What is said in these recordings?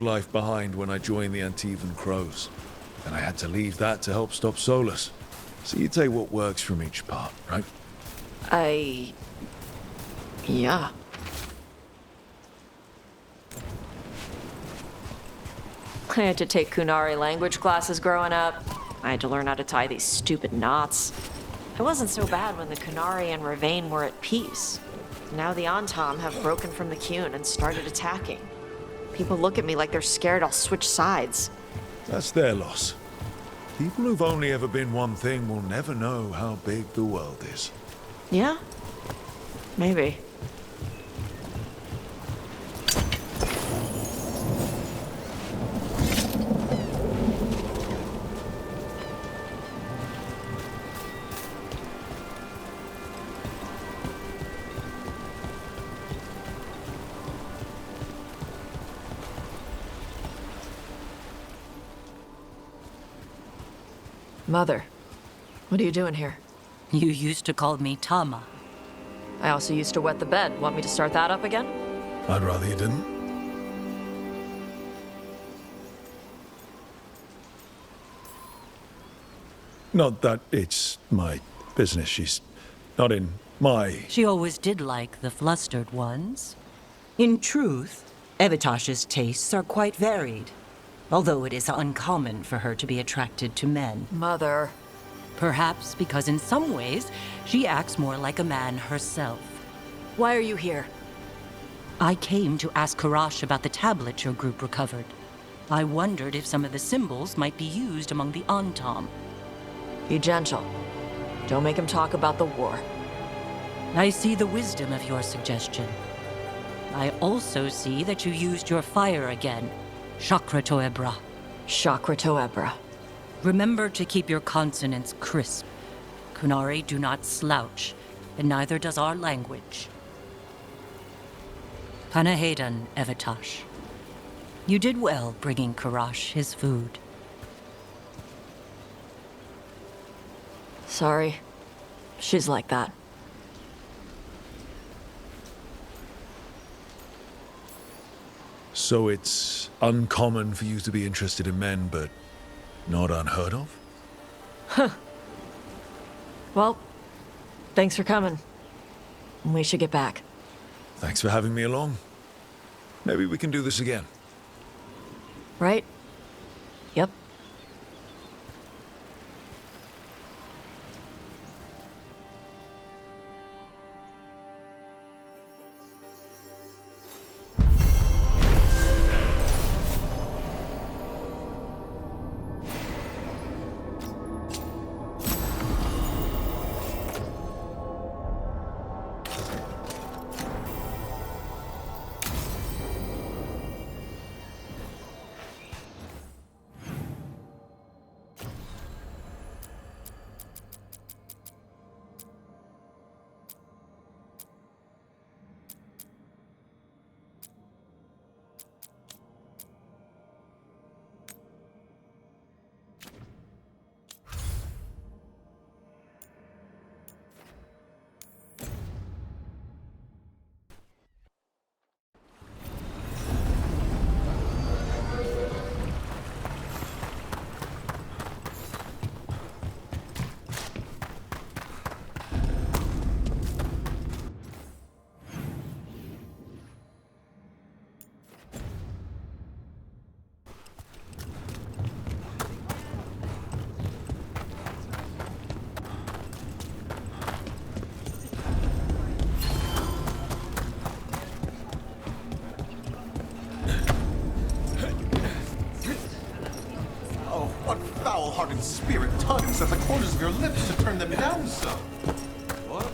life behind when I joined the Antivan Crows, and I had to leave that to help stop Solus. So you take what works from each part, right? Yeah. I had to take Kunari language classes growing up. I had to learn how to tie these stupid knots. It wasn't so bad when the Kunari and Ravain were at peace. Now the Antam have broken from the Qun and started attacking. People look at me like they're scared I'll switch sides. That's their loss. People who've only ever been one thing will never know how big the world is. Yeah? Maybe. Mother, what are you doing here? You used to call me Tama. I also used to wet the bed. Want me to start that up again? I'd rather you didn't. Not that it's my business. She's not in my... She always did like the flustered ones. In truth, Evitash's tastes are quite varied, although it is uncommon for her to be attracted to men. Mother. Perhaps because in some ways, she acts more like a man herself. Why are you here? I came to ask Karash about the tablet your group recovered. I wondered if some of the symbols might be used among the Antam. Be gentle. Don't make him talk about the war. I see the wisdom of your suggestion. I also see that you used your fire again. Chakra Toebra. Chakra Toebra. Remember to keep your consonants crisp. Kunari do not slouch, and neither does our language. Panahedan, Evitash. You did well bringing Karash his food. Sorry. She's like that. So it's uncommon for you to be interested in men, but not unheard of? Huh. Well, thanks for coming. We should get back. Thanks for having me along. Maybe we can do this again. Right? Yep. Foul-hearted spirit tugs at the corners of your lips to turn them down some. What?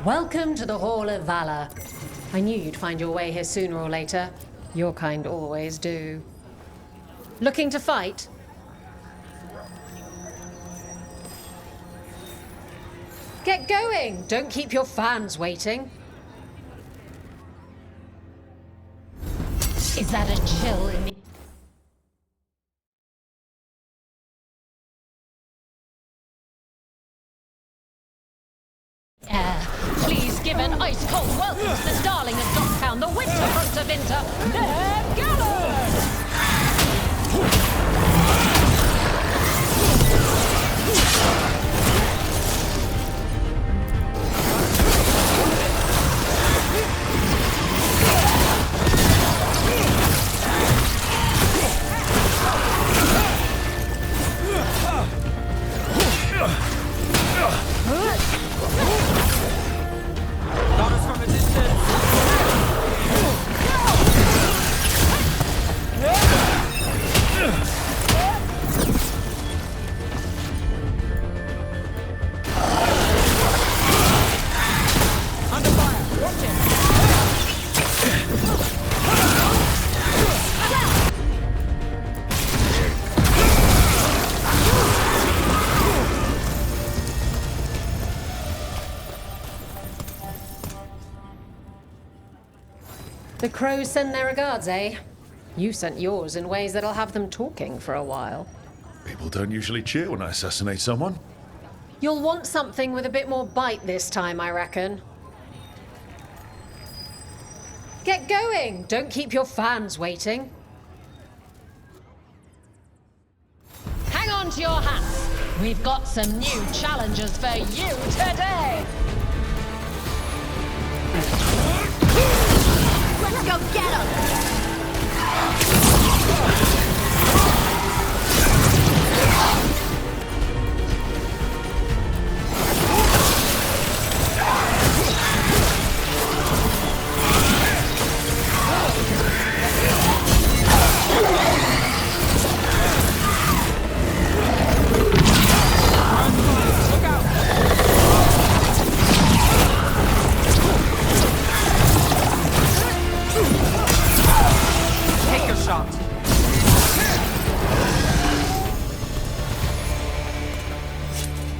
Welcome to the Hall of Valor. I knew you'd find your way here sooner or later. Your kind always do. Looking to fight? Get going! Don't keep your fans waiting. Is that a chill in the... air? Please give an ice-cold welcome to the darling of Dogtown, the winter front of winter, Ned Gallagher! The crows send their regards, eh? You sent yours in ways that'll have them talking for a while. People don't usually cheer when I assassinate someone. You'll want something with a bit more bite this time, I reckon. Get going! Don't keep your fans waiting. Hang on to your hats! We've got some new challenges for you today! Let's go get him!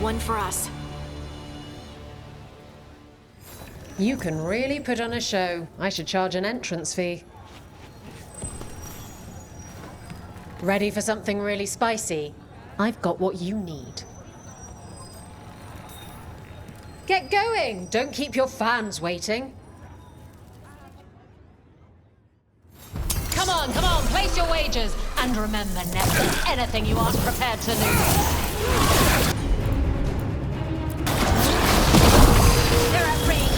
One for us. You can really put on a show. I should charge an entrance fee. Ready for something really spicy? I've got what you need. Get going! Don't keep your fans waiting. Come on, place your wagers. And remember, never anything you aren't prepared to lose. They're at range.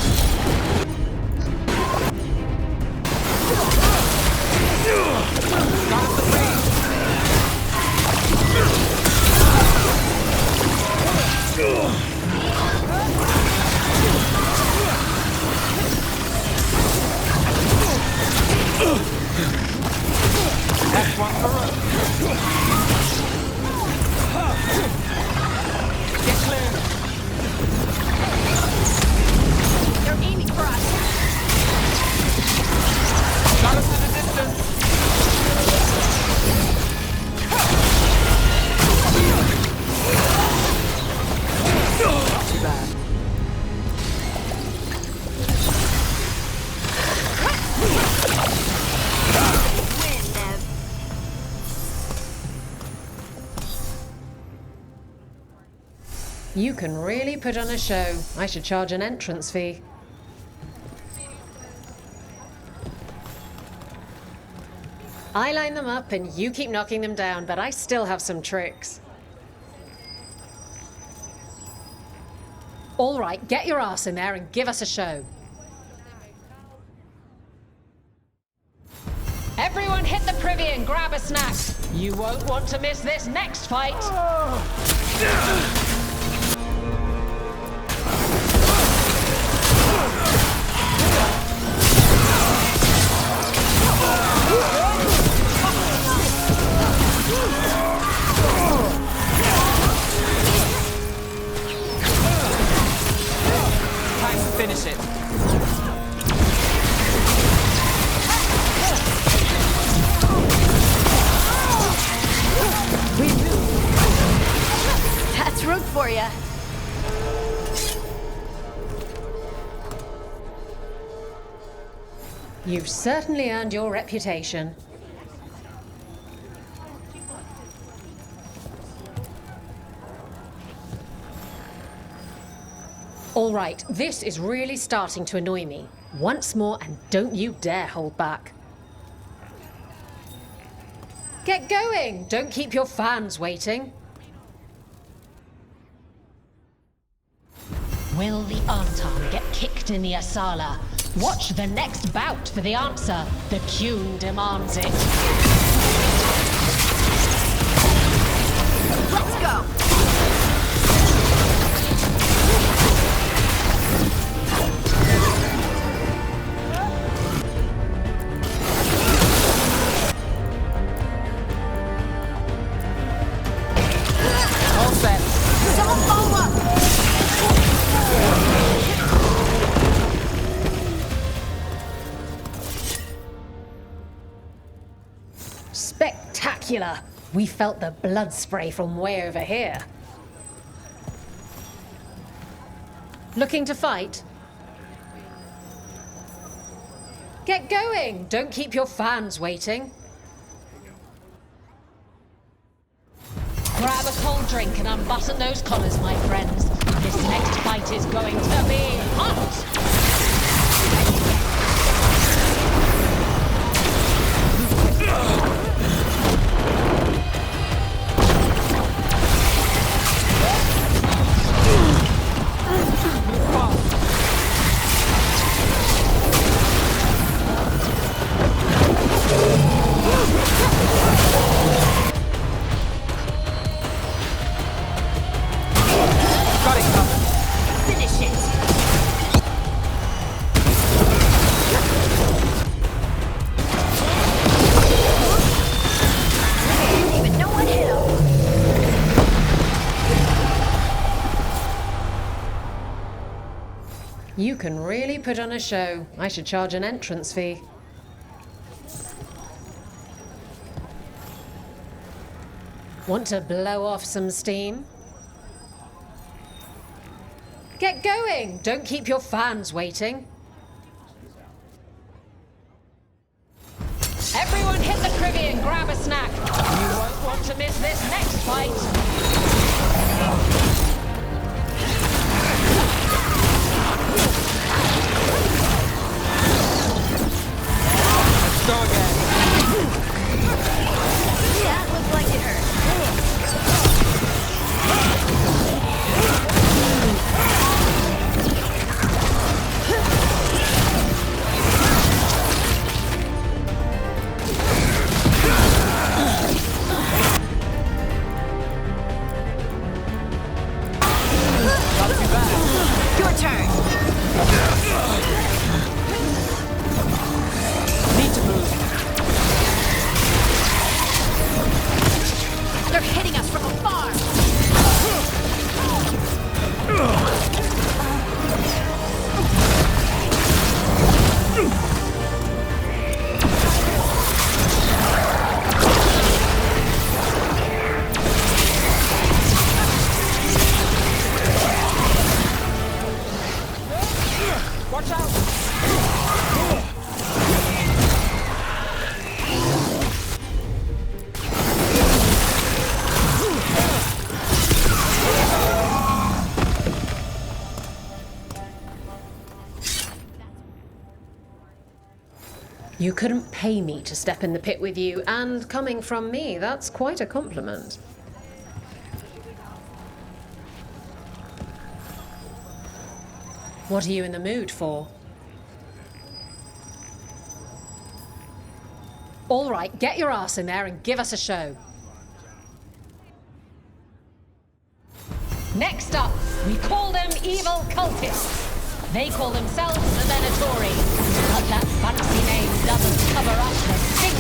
That's one for us. Get clear. They're aiming for us. Got us in the distance. Not too bad. Win, Nev. You can really put on a show. I should charge an entrance fee. I line them up and you keep knocking them down, but I still have some tricks. All right, get your ass in there and give us a show. Everyone hit the privy and grab a snack. You won't want to miss this next fight. root for you. You've certainly earned your reputation. All right, this is really starting to annoy me. Once more, and don't you dare hold back. Get going! Don't keep your fans waiting. Will the Anton get kicked in the Asala? Watch the next bout for the answer. The Qun demands it. Let's go! All set. Someone follow up! Spectacular! We felt the blood spray from way over here. Looking to fight? Get going! Don't keep your fans waiting. Grab a cold drink and unbutton those collars, my friends. This next fight is going to be hot! Got it covered. Finish it! Didn't even know what hit him. You can really put on a show. I should charge an entrance fee. Want to blow off some steam? Get going! Don't keep your fans waiting. Everyone hit the privy and grab a snack. You won't want to miss this next fight. Let's go again. That looked like it hurt. Not too bad. Your turn. Need to move. They're hitting us from afar. Watch out. You couldn't pay me to step in the pit with you, and coming from me, that's quite a compliment. What are you in the mood for? All right, get your ass in there and give us a show. Next up, we call them evil cultists. They call themselves the Venatori, but that fancy name doesn't cover up the stink.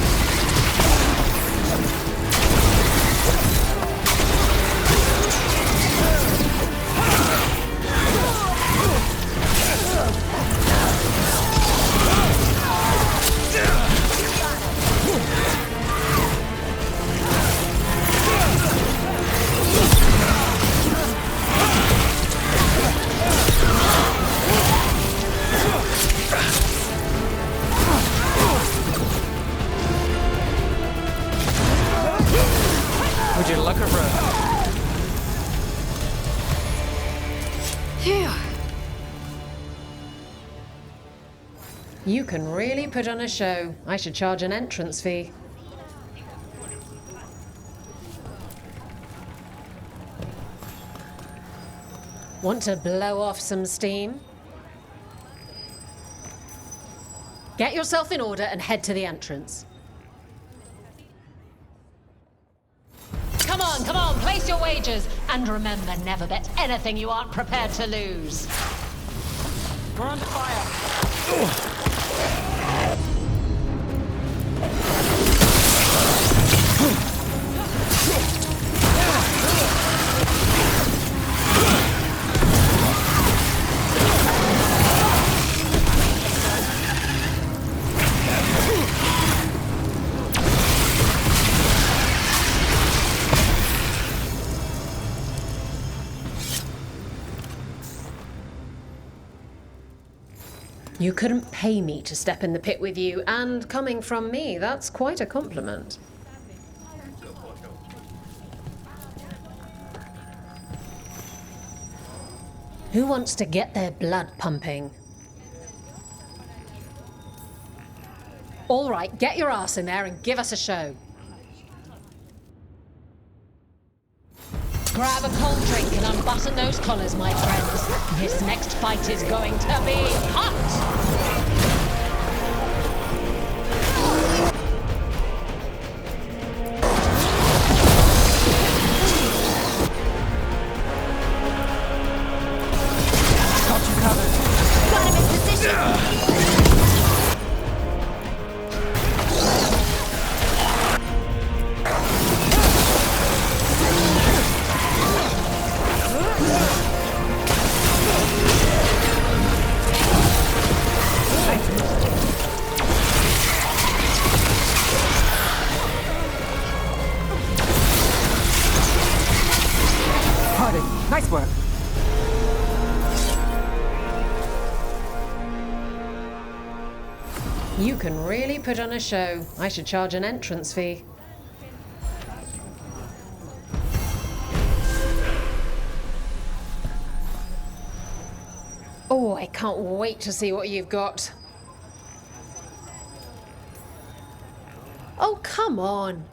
Phew. You can really put on a show. I should charge an entrance fee. Want to blow off some steam? Get yourself in order and head to the entrance. Come on, place your wagers. And remember, never bet anything you aren't prepared to lose. We're under fire. You couldn't pay me to step in the pit with you, and coming from me, that's quite a compliment. Who wants to get their blood pumping? All right, get your ass in there and give us a show. Grab a cold drink and unbutton those collars, my friends. This next fight is going to be hot! Got you covered. Got him in position! Pardon. Nice work. You can really put on a show. I should charge an entrance fee. Oh, I can't wait to see what you've got. Oh, come on.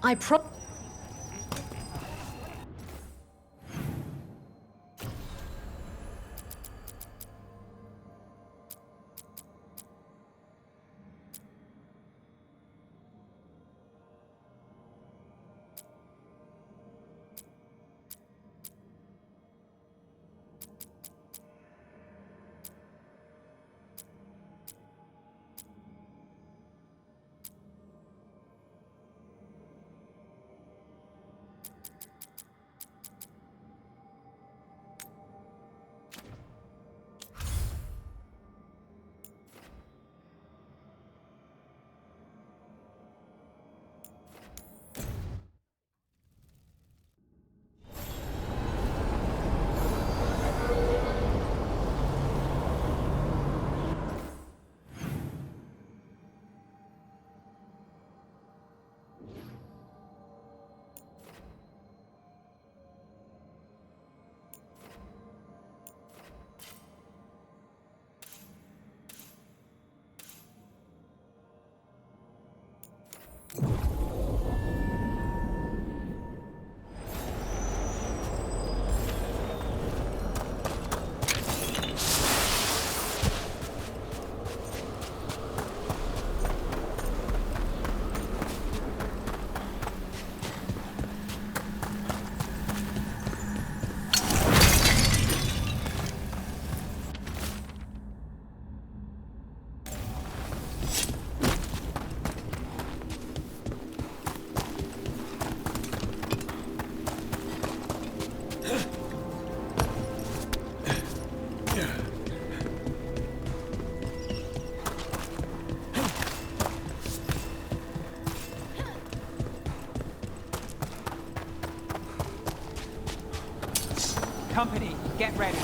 Company, get ready.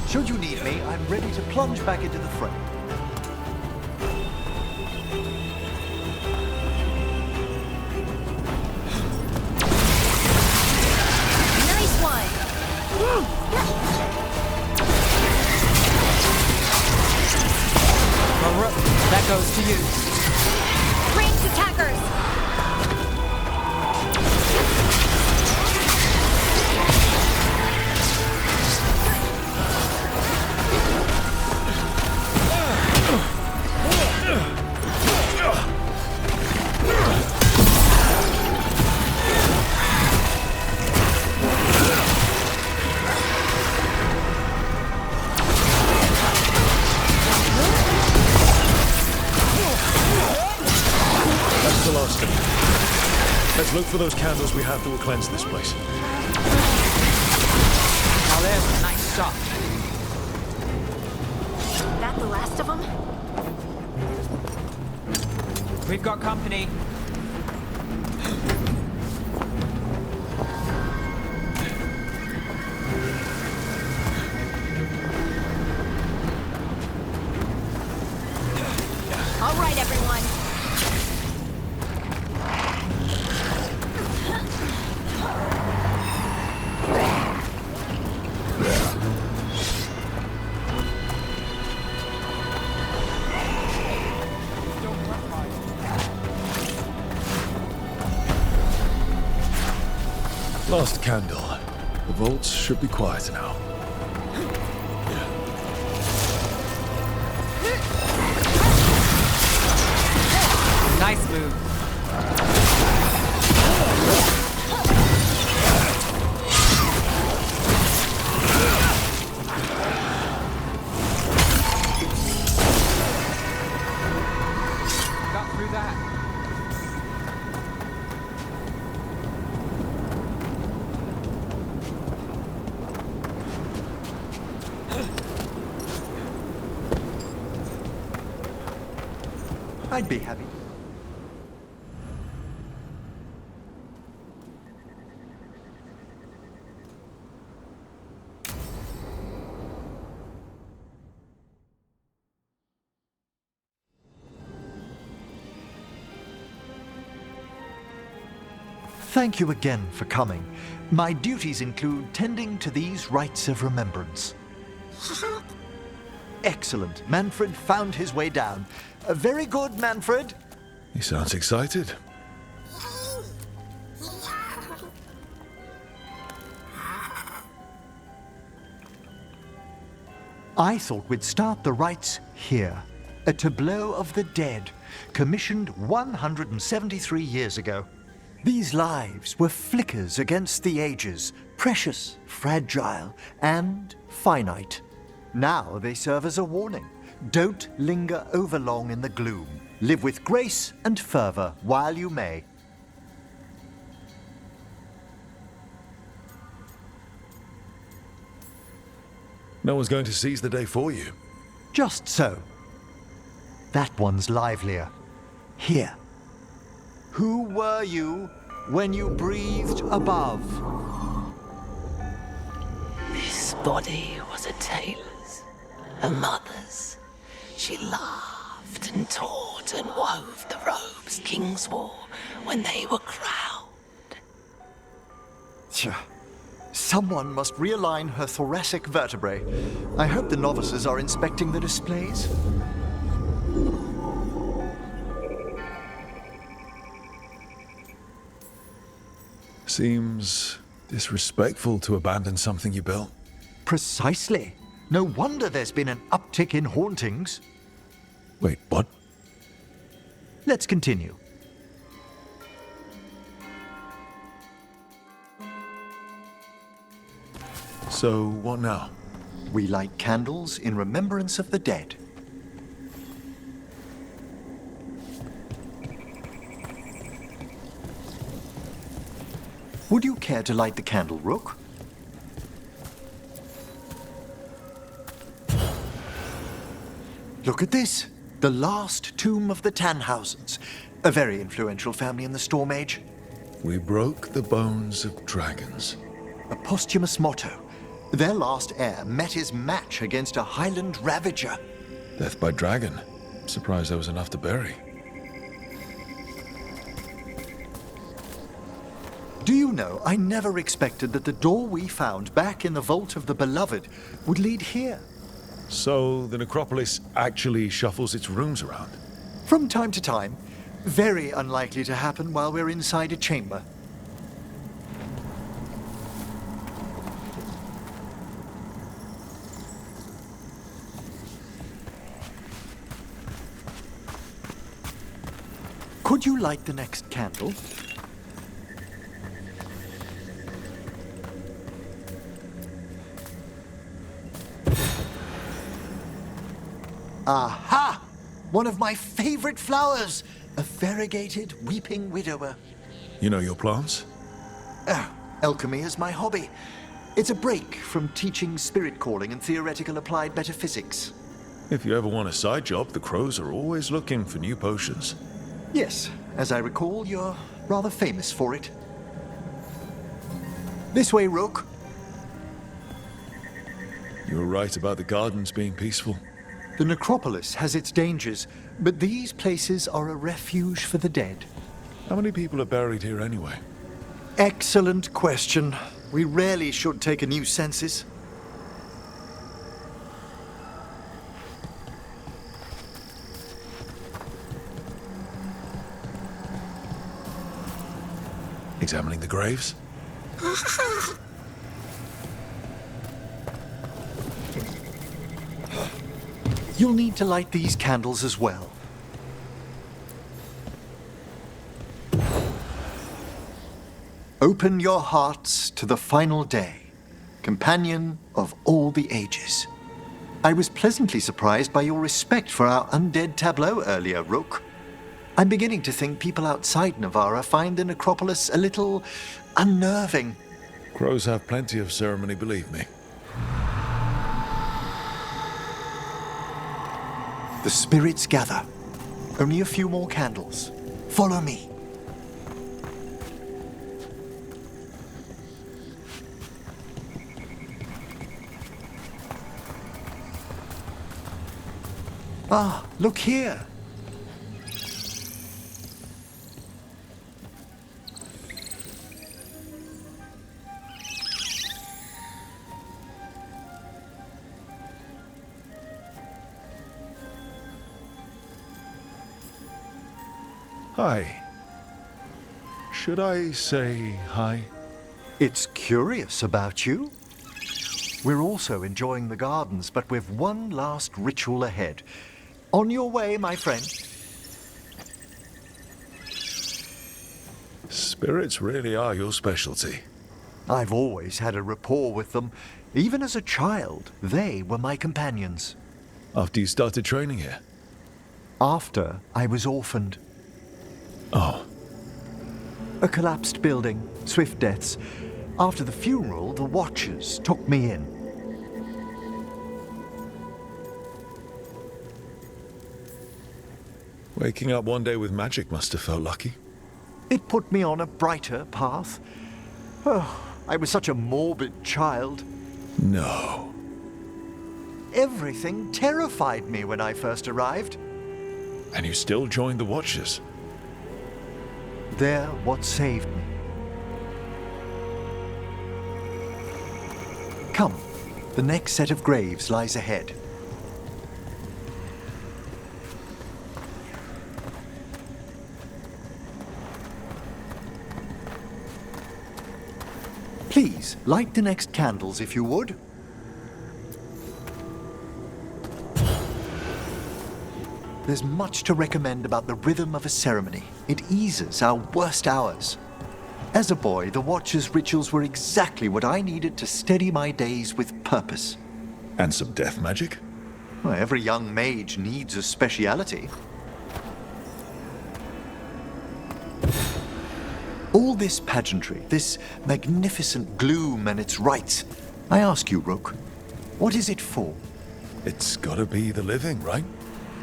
Should you need me, I'm ready to plunge back into the fray. attackers! That's the last of them. Let's look for those candles we have that will cleanse this place. Now there's a nice shot. That the last of them? We've got company. All right, everyone. Last candle. The vaults should be quiet now. Nice move. Got through that. I'd be happy. Thank you again for coming. My duties include tending to these rites of remembrance. Excellent. Manfred found his way down. Very good, Manfred. He sounds excited. I thought we'd start the rites here. A tableau of the dead, commissioned 173 years ago. These lives were flickers against the ages, precious, fragile, and finite. Now they serve as a warning. Don't linger overlong in the gloom. Live with grace and fervor while you may. No one's going to seize the day for you. Just so. That one's livelier. Here. Who were you when you breathed above? This body was a tailor's, a mother's. She laughed and taught and wove the robes kings wore when they were crowned. Tja. Someone must realign her thoracic vertebrae. I hope the novices are inspecting the displays. Seems disrespectful to abandon something you built. Precisely. No wonder there's been an uptick in hauntings. Wait, what? Let's continue. So, what now? We light candles in remembrance of the dead. Would you care to light the candle, Rook? Look at this. The last tomb of the Tannhausens. A very influential family in the Storm Age. We broke the bones of dragons. A posthumous motto. Their last heir met his match against a Highland Ravager. Death by dragon. Surprised there was enough to bury. Do you know, I never expected that the door we found back in the Vault of the Beloved would lead here. So, the necropolis actually shuffles its rooms around? From time to time. Very unlikely to happen while we're inside a chamber. Could you light the next candle? Aha! One of my favorite flowers! A variegated weeping widower. You know your plants? Alchemy is my hobby. It's a break from teaching spirit calling and theoretical applied metaphysics. If you ever want a side job, the crows are always looking for new potions. Yes, as I recall, you're rather famous for it. This way, Rook. You were right about the gardens being peaceful. The necropolis has its dangers, but these places are a refuge for the dead. How many people are buried here anyway? Excellent question. We rarely should take a new census. Examining the graves? You'll need to light these candles as well. Open your hearts to the final day, companion of all the ages. I was pleasantly surprised by your respect for our undead tableau earlier, Rook. I'm beginning to think people outside Navarra find the necropolis a little unnerving. Crows have plenty of ceremony, believe me. The spirits gather. Only a few more candles. Follow me. Ah, look here. Hi. Should I say hi? It's curious about you. We're also enjoying the gardens, but with one last ritual ahead. On your way, my friend. Spirits really are your specialty. I've always had a rapport with them. Even as a child, they were my companions. After you started training here? After I was orphaned. Oh. A collapsed building, swift deaths. After the funeral, the Watchers took me in. Waking up one day with magic must have felt lucky. It put me on a brighter path. Oh, I was such a morbid child. No. Everything terrified me when I first arrived. And you still joined the Watchers? They're what saved me. Come, the next set of graves lies ahead. Please, light the next candles if you would. There's much to recommend about the rhythm of a ceremony. It eases our worst hours. As a boy, the Watcher's rituals were exactly what I needed to steady my days with purpose. And some death magic? Well, every young mage needs a speciality. All this pageantry, this magnificent gloom and its rites, I ask you, Rook, what is it for? It's gotta be the living, right?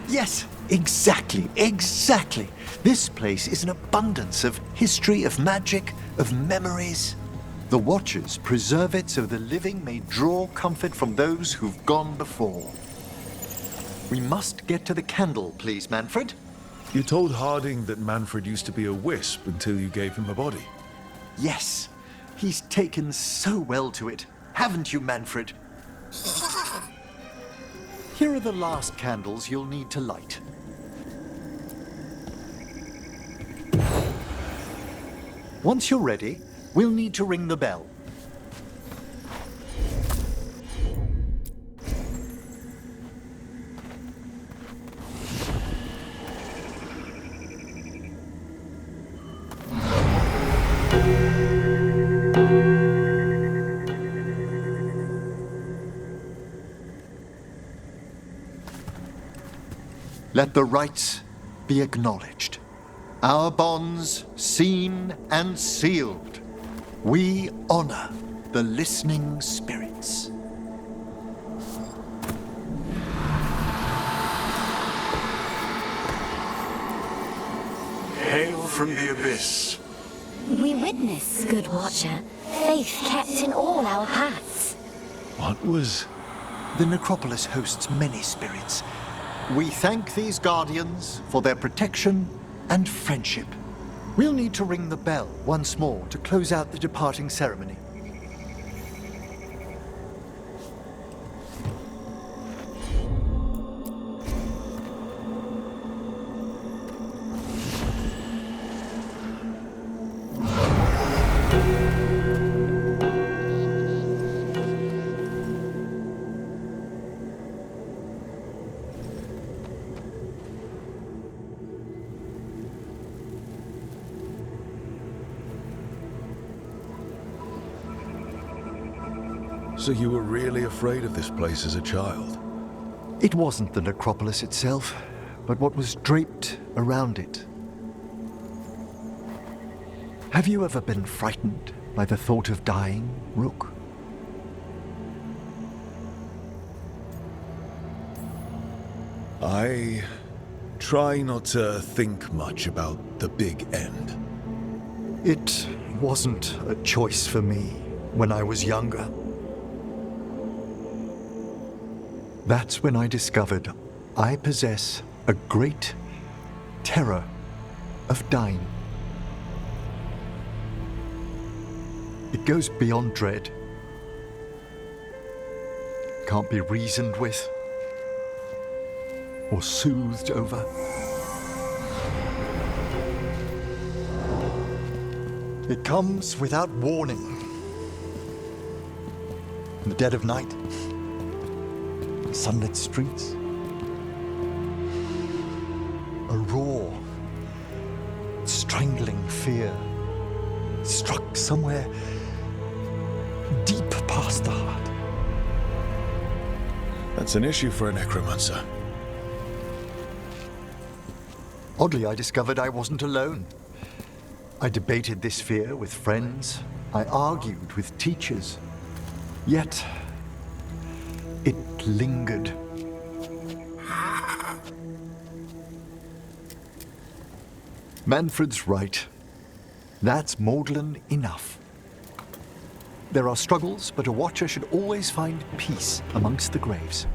Yes, exactly, exactly. This place is an abundance of history, of magic, of memories. The Watchers preserve it so the living may draw comfort from those who've gone before. We must get to the candle, please, Manfred. You told Harding that Manfred used to be a wisp until you gave him a body. Yes, he's taken so well to it. Haven't you, Manfred? Here are the last candles you'll need to light. Once you're ready, we'll need to ring the bell. Let the rites be acknowledged. Our bonds seen and sealed. We honor the listening spirits. Hail from the abyss. We witness, good watcher, faith kept in all our paths. What was... The necropolis hosts many spirits. We thank these guardians for their protection and friendship. We'll need to ring the bell once more to close out the departing ceremony. So you were really afraid of this place as a child? It wasn't the necropolis itself, but what was draped around it. Have you ever been frightened by the thought of dying, Rook? I try not to think much about the big end. It wasn't a choice for me when I was younger. That's when I discovered I possess a great terror of dying. It goes beyond dread. Can't be reasoned with or soothed over. It comes without warning. In the dead of night, sunlit streets, a raw, strangling fear struck somewhere deep past the heart. That's an issue for a necromancer. Oddly, I discovered I wasn't alone. I debated this fear with friends. I argued with teachers. Yet, it lingered. Manfred's right. That's maudlin enough. There are struggles, but a watcher should always find peace amongst the graves.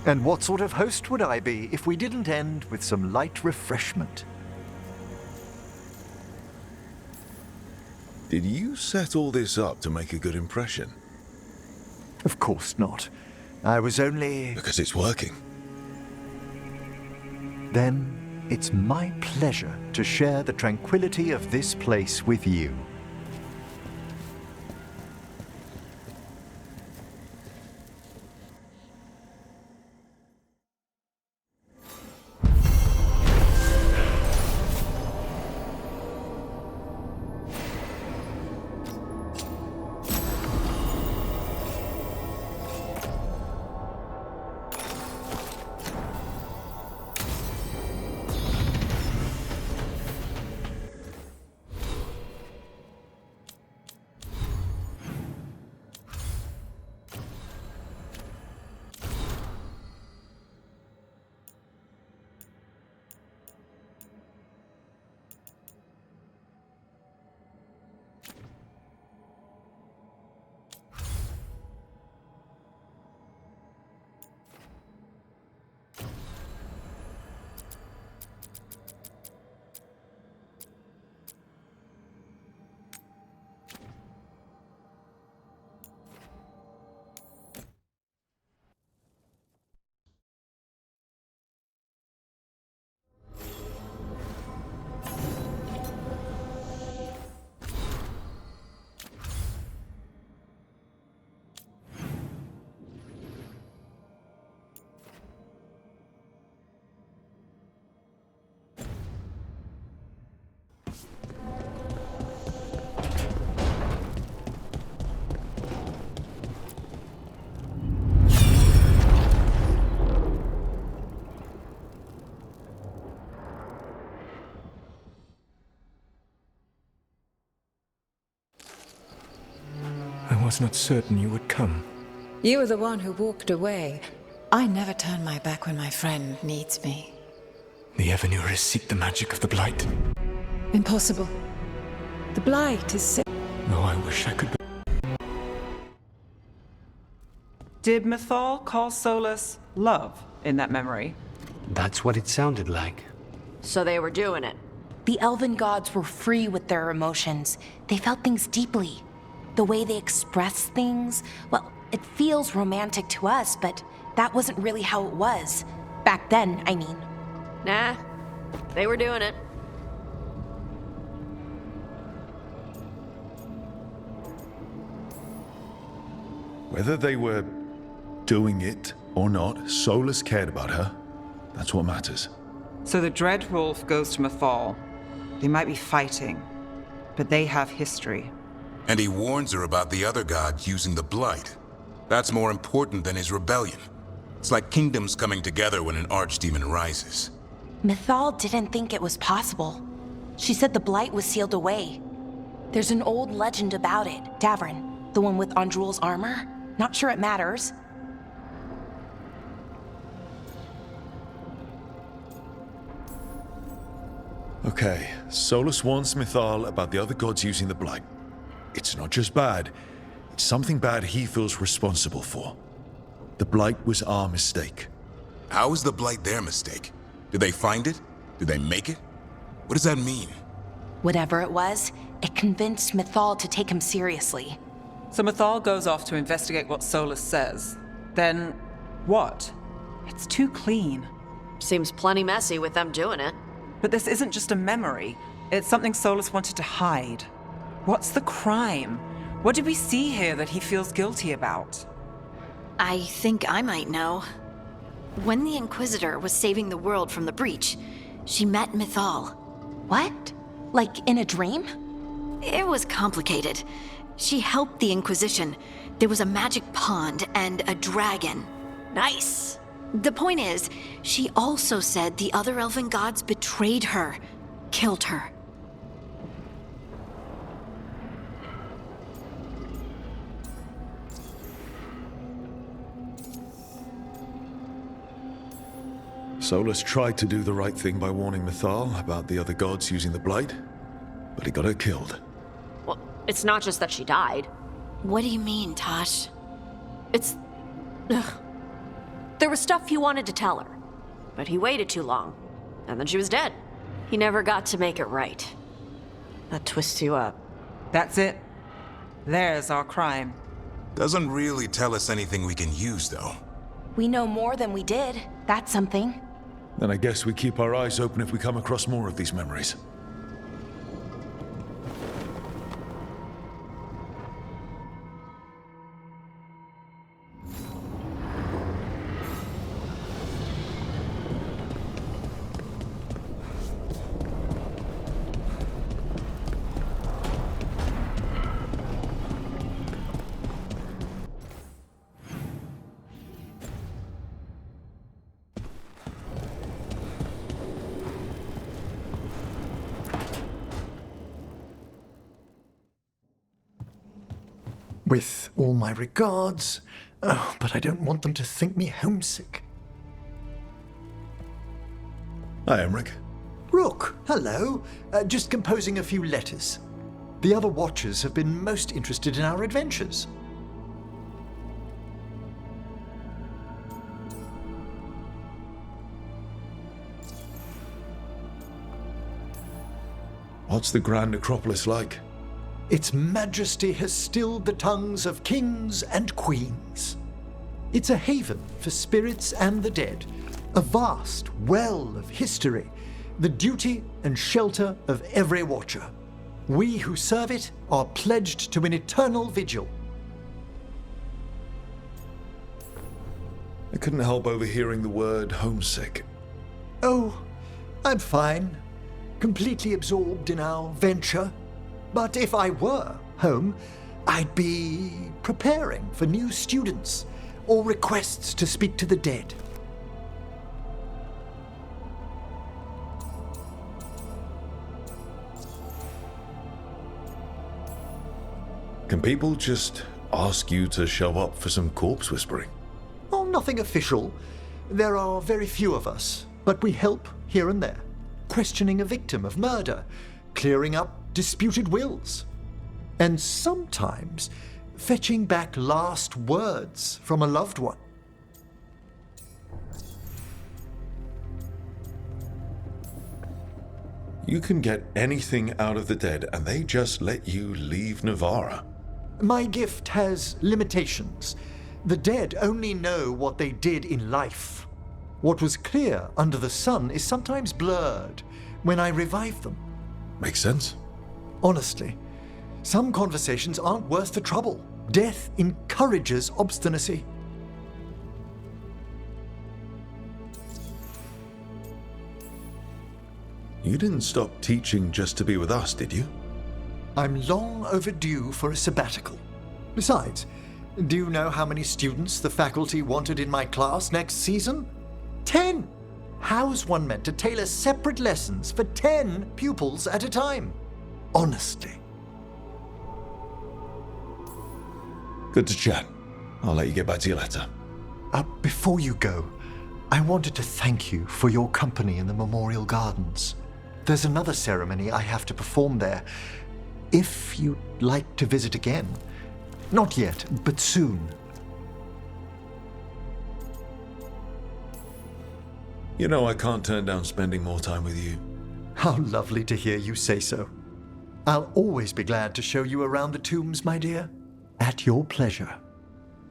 And what sort of host would I be if we didn't end with some light refreshment? Did you set all this up to make a good impression? Of course not. I was only... Because it's working. Then it's my pleasure to share the tranquility of this place with you. was not certain you would come. You were the one who walked away. I never turn my back when my friend needs me. The Evanurers seek the magic of the Blight. Impossible. The Blight is safe. Oh, I wish I could be. Did Mythal call Solus love in that memory? That's what it sounded like. So they were doing it. The elven gods were free with their emotions. They felt things deeply. The way they express things, well, it feels romantic to us, but that wasn't really how it was. Back then, I mean. Nah, they were doing it. Whether they were doing it or not, Solus cared about her. That's what matters. So the Dreadwolf goes to Mythal. They might be fighting, but they have history. And he warns her about the other gods using the Blight. That's more important than his rebellion. It's like kingdoms coming together when an archdemon rises. Mythal didn't think it was possible. She said the Blight was sealed away. There's an old legend about it. Davrin, the one with Andrul's armor. Not sure it matters. Okay, Solus warns Mythal about the other gods using the Blight. It's not just bad, it's something bad he feels responsible for. The Blight was our mistake. How is the Blight their mistake? Did they find it? Did they make it? What does that mean? Whatever it was, it convinced Mythal to take him seriously. So Mythal goes off to investigate what Solus says. Then, what? It's too clean. Seems plenty messy with them doing it. But this isn't just a memory. It's something Solus wanted to hide. What's the crime? What did we see here that he feels guilty about? I think I might know. When the Inquisitor was saving the world from the breach, she met Mythal. What? Like in a dream? It was complicated. She helped the Inquisition. There was a magic pond and a dragon. Nice. The point is, she also said the other elven gods betrayed her, killed her. Solus tried to do the right thing by warning Mythal about the other gods using the Blight, but he got her killed. Well, it's not just that she died. What do you mean, Tosh? It's... Ugh. There was stuff he wanted to tell her, but he waited too long, and then she was dead. He never got to make it right. That twists you up. That's it. There's our crime. Doesn't really tell us anything we can use, though. We know more than we did. That's something. Then I guess we keep our eyes open if we come across more of these memories. With all my regards. Oh, but I don't want them to think me homesick. Hi, Emmerich. Rook, hello. Just composing a few letters. The other Watchers have been most interested in our adventures. What's the Grand Necropolis like? Its majesty has stilled the tongues of kings and queens. It's a haven for spirits and the dead, a vast well of history, the duty and shelter of every Watcher. We who serve it are pledged to an eternal vigil. I couldn't help overhearing the word homesick. Oh, I'm fine. Completely absorbed in our venture. But if I were home, I'd be preparing for new students or requests to speak to the dead. Can people just ask you to show up for some corpse whispering? Oh, nothing official. There are very few of us, but we help here and there. Questioning a victim of murder, clearing up disputed wills, and sometimes fetching back last words from a loved one. You can get anything out of the dead, and they just let you leave Navarra. My gift has limitations. The dead only know what they did in life. What was clear under the sun is sometimes blurred when I revive them. Makes sense. Honestly, some conversations aren't worth the trouble. Death encourages obstinacy. You didn't stop teaching just to be with us, did you? I'm long overdue for a sabbatical. Besides, do you know how many students the faculty wanted in my class next season? 10! How's one meant to tailor separate lessons for 10 pupils at a time? Honestly. Good to chat. I'll let you get back to your letter. Before you go, I wanted to thank you for your company in the Memorial Gardens. There's another ceremony I have to perform there. If you'd like to visit again. Not yet, but soon. You know I can't turn down spending more time with you. How lovely to hear you say so. I'll always be glad to show you around the tombs, my dear. At your pleasure.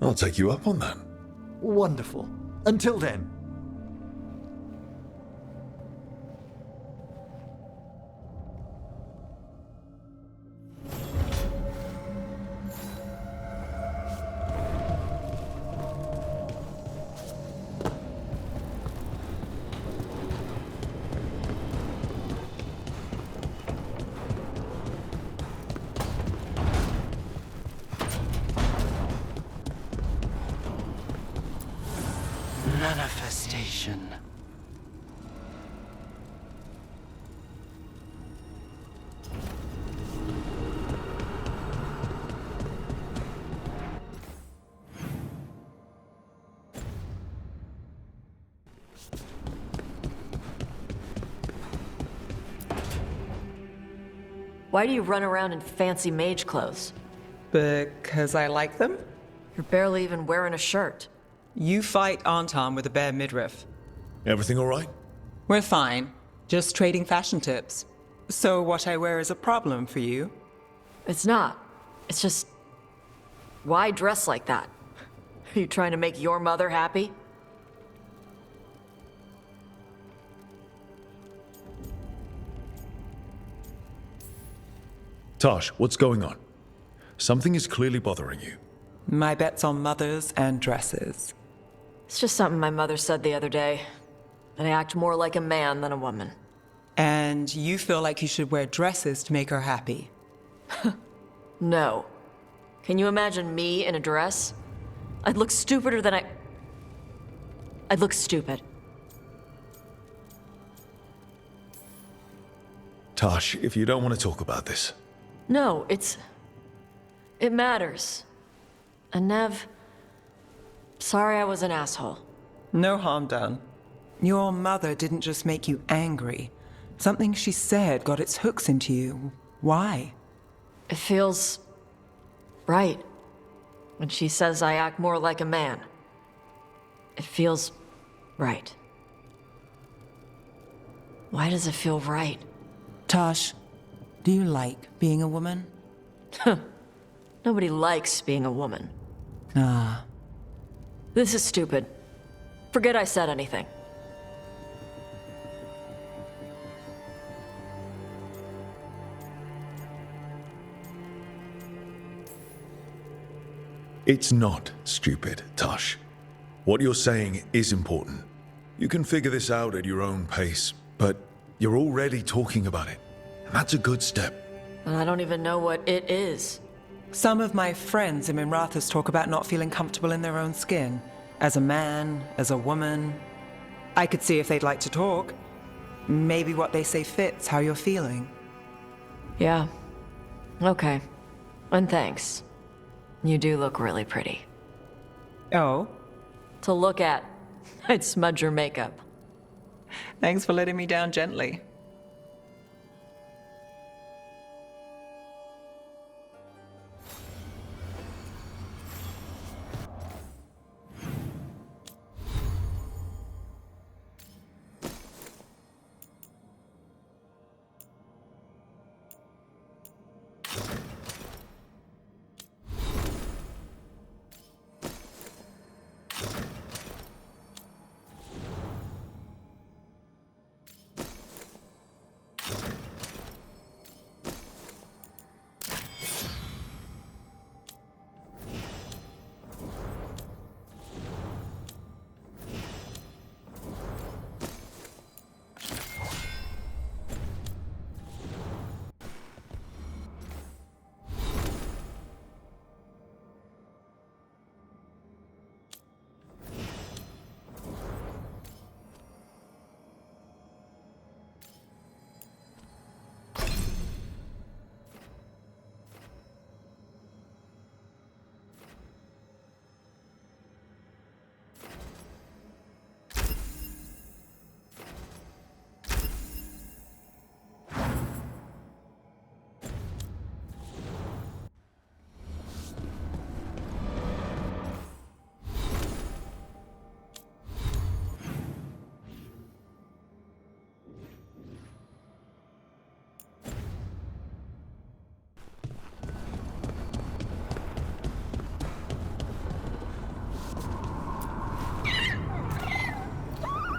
I'll take you up on that. Wonderful. Until then. Manifestation. Why do you run around in fancy mage clothes? Because I like them? You're barely even wearing a shirt. You fight Anton with a bare midriff. Everything all right? We're fine. Just trading fashion tips. So what I wear is a problem for you? It's not. It's just... Why dress like that? Are you trying to make your mother happy? Tosh, what's going on? Something is clearly bothering you. My bet's on mothers and dresses. It's just something my mother said the other day. That I act more like a man than a woman. And you feel like you should wear dresses to make her happy? No. Can you imagine me in a dress? I'd look stupider than I'd look stupid. Tosh, if you don't want to talk about this. No, it matters. And Nev... Sorry I was an asshole. No harm done. Your mother didn't just make you angry. Something she said got its hooks into you. Why? It feels... right. When she says I act more like a man. It feels... right. Why does it feel right? Tosh, do you like being a woman? Nobody likes being a woman. Ah. This is stupid. Forget I said anything. It's not stupid, Tosh. What you're saying is important. You can figure this out at your own pace, but you're already talking about it. And that's a good step. And I don't even know what it is. Some of my friends in Minrathous talk about not feeling comfortable in their own skin. As a man, as a woman. I could see if they'd like to talk. Maybe what they say fits how you're feeling. Yeah. Okay. And thanks. You do look really pretty. Oh? To look at. I'd smudge your makeup. Thanks for letting me down gently.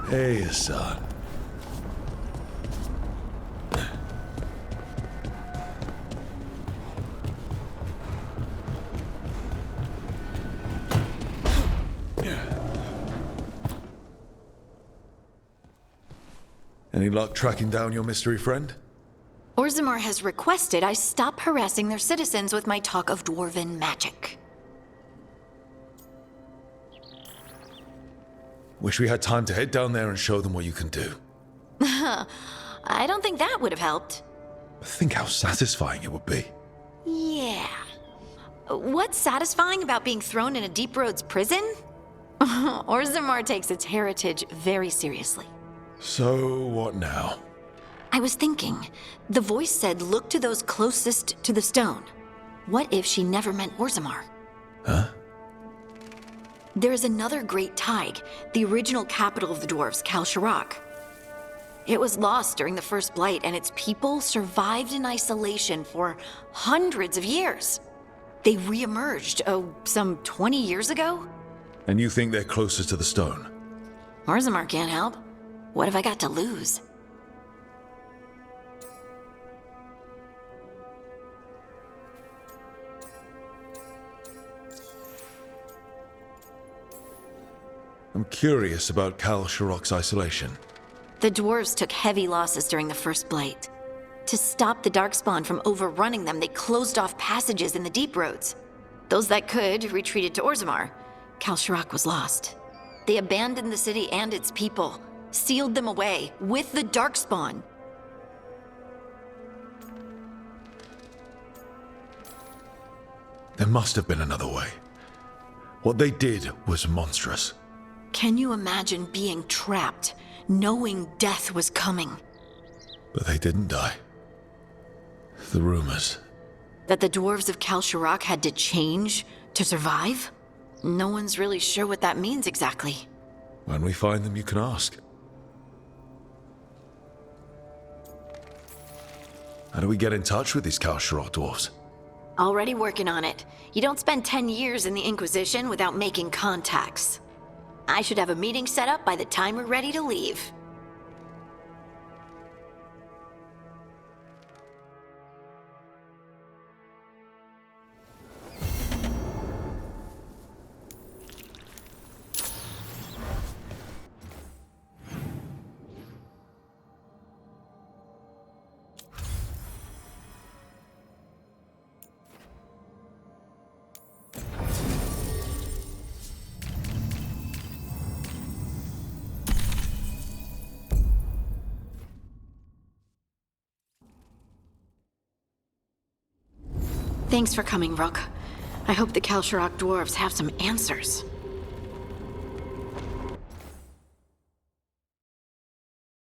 Hey, son. Any luck tracking down your mystery friend? Orzammar has requested I stop harassing their citizens with my talk of dwarven magic. Wish we had time to head down there and show them what you can do. I don't think that would have helped. Think how satisfying it would be. Yeah. What's satisfying about being thrown in a Deep Roads prison? Orzammar takes its heritage very seriously. So, what now? I was thinking, the voice said look to those closest to the stone. What if she never meant Orzammar? Huh? There is another great Tig, the original capital of the dwarves, Kal Shirak. It was lost during the First Blight, and its people survived in isolation for hundreds of years. They re-emerged, some 20 years ago? And you think they're closer to the stone? Orzammar can't help. What have I got to lose? I'm curious about Kal Shirak's isolation. The dwarves took heavy losses during the First Blight. To stop the Darkspawn from overrunning them, they closed off passages in the Deep Roads. Those that could retreated to Orzammar. Kal Shirak was lost. They abandoned the city and its people, sealed them away with the Darkspawn. There must have been another way. What they did was monstrous. Can you imagine being trapped, knowing death was coming? But they didn't die. The rumors. That the dwarves of Kal Shirak had to change to survive? No one's really sure what that means exactly. When we find them, you can ask. How do we get in touch with these Kal Shirak dwarves? Already working on it. You don't spend 10 years in the Inquisition without making contacts. I should have a meeting set up by the time we're ready to leave. Thanks for coming, Rook. I hope the Kalsharok dwarves have some answers.